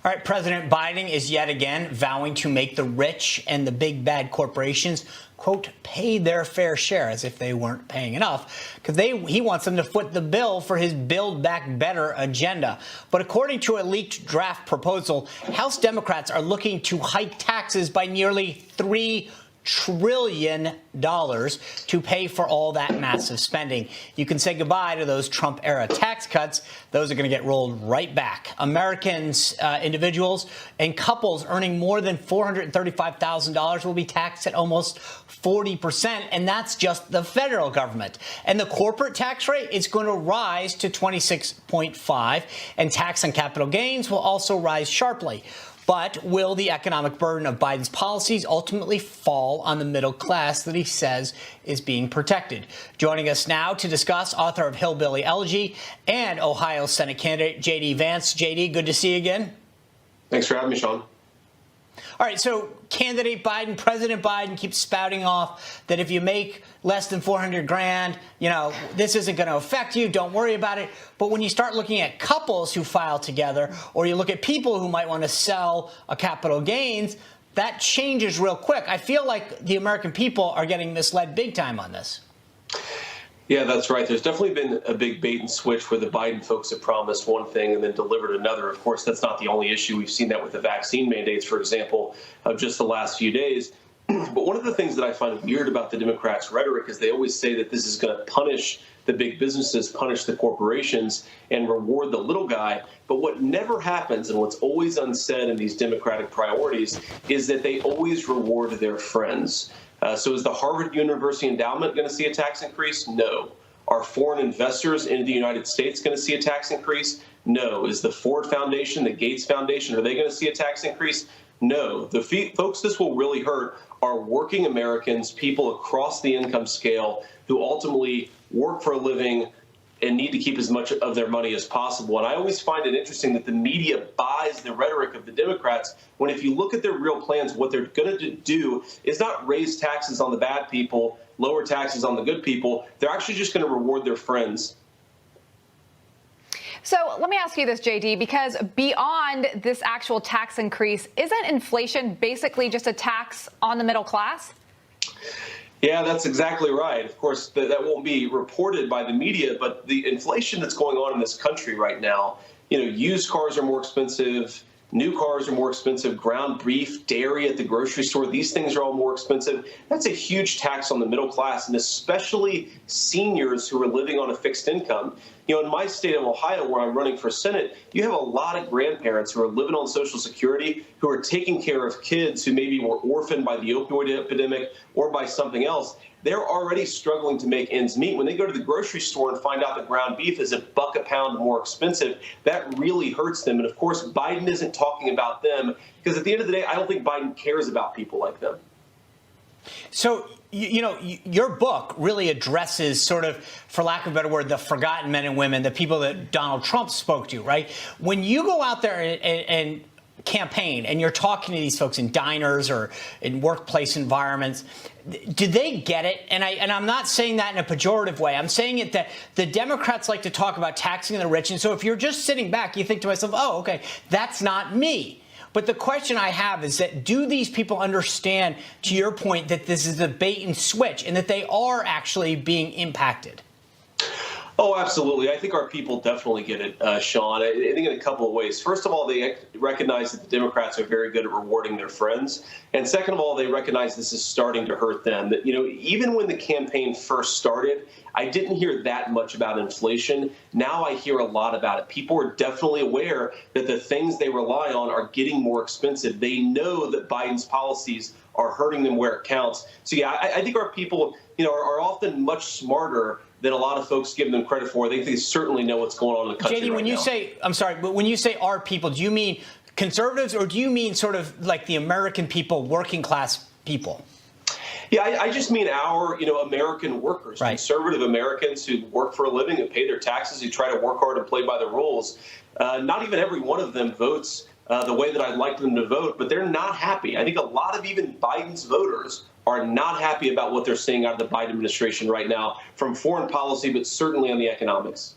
All right, President Biden is yet again vowing to make the rich and the big bad corporations, quote, pay their fair share, as if they weren't paying enough, because he wants them to foot the bill for his Build Back Better agenda. But according to a leaked draft proposal, House Democrats are looking to hike taxes by nearly $3 trillion to pay for all that massive spending. You can say goodbye to those Trump-era tax cuts. Those are going to get rolled right back. Americans, individuals, and couples earning more than $435,000 will be taxed at almost 40%, and that's just the federal government. And the corporate tax rate is going to rise to 26.5%, and tax on capital gains will also rise sharply. But will the economic burden of Biden's policies ultimately fall on the middle class that he says is being protected? Joining us now to discuss, author of Hillbilly Elegy and Ohio Senate candidate JD Vance. JD, good to see you again. Thanks for having me, Sean. All right, so candidate Biden, President Biden keeps spouting off that if you make less than 400 grand, this isn't going to affect you. Don't worry about it. But when you start looking at couples who file together, or you look at people who might want to sell a capital gains, that changes real quick. I feel like the American people are getting misled big time on this. Yeah, that's right. There's definitely been a big bait and switch where the Biden folks have promised one thing and then delivered another. Of course, that's not the only issue. We've seen that with the vaccine mandates, for example, of just the last few days. But one of the things that I find weird about the Democrats' rhetoric is they always say that this is going to punish the big businesses, punish the corporations, and reward the little guy. But what never happens, and what's always unsaid in these Democratic priorities, is that they always reward their friends. So is the Harvard University endowment going to see a tax increase? No. Are foreign investors into the United States going to see a tax increase? No. Is the Ford Foundation, the Gates Foundation, are they going to see a tax increase? No. The folks this will really hurt are working Americans, people across the income scale who ultimately work for a living and need to keep as much of their money as possible. And I always find it interesting that the media buys the rhetoric of the Democrats when, if you look at their real plans, what they're going to do is not raise taxes on the bad people, lower taxes on the good people. They're actually just going to reward their friends. So let me ask you this, JD, because beyond this actual tax increase, isn't inflation basically just a tax on the middle class? Yeah, that's exactly right. Of course, that won't be reported by the media, but the inflation that's going on in this country right now, used cars are more expensive, new cars are more expensive, ground beef, dairy at the grocery store, these things are all more expensive. That's a huge tax on the middle class, and especially seniors who are living on a fixed income. In my state of Ohio, where I'm running for Senate, you have a lot of grandparents who are living on Social Security, who are taking care of kids who maybe were orphaned by the opioid epidemic or by something else. They're already struggling to make ends meet. When they go to the grocery store and find out that ground beef is $1 a pound more expensive, that really hurts them. And of course, Biden isn't talking about them, because at the end of the day, I don't think Biden cares about people like them. So, your book really addresses sort of, for lack of a better word, the forgotten men and women, the people that Donald Trump spoke to, right? When you go out there and campaign and you're talking to these folks in diners or in workplace environments, do they get it? And I'm not saying that in a pejorative way. I'm saying it that the Democrats like to talk about taxing the rich. And so if you're just sitting back, you think to myself, oh, okay, that's not me. But the question I have is that, do these people understand, to your point, that this is a bait and switch and that they are actually being impacted? Oh, absolutely. I think our people definitely get it, Sean. I think in a couple of ways. First of all, they recognize that the Democrats are very good at rewarding their friends. And second of all, they recognize this is starting to hurt them. That, even when the campaign first started, I didn't hear that much about inflation. Now I hear a lot about it. People are definitely aware that the things they rely on are getting more expensive. They know that Biden's policies are hurting them where it counts. So, yeah, I think our people, are often much smarter than a lot of folks give them credit for. They certainly know what's going on in the country. JD, when you say, I'm sorry, but when you say our people, do you mean conservatives, or do you mean sort of like the American people, working class people? Yeah, I just mean our, American workers, right? Conservative Americans who work for a living, who pay their taxes, who try to work hard and play by the rules. Not even every one of them votes the way that I'd like them to vote, but they're not happy. I think a lot of even Biden's voters are not happy about what they're seeing out of the Biden administration right now, from foreign policy, but certainly on the economics.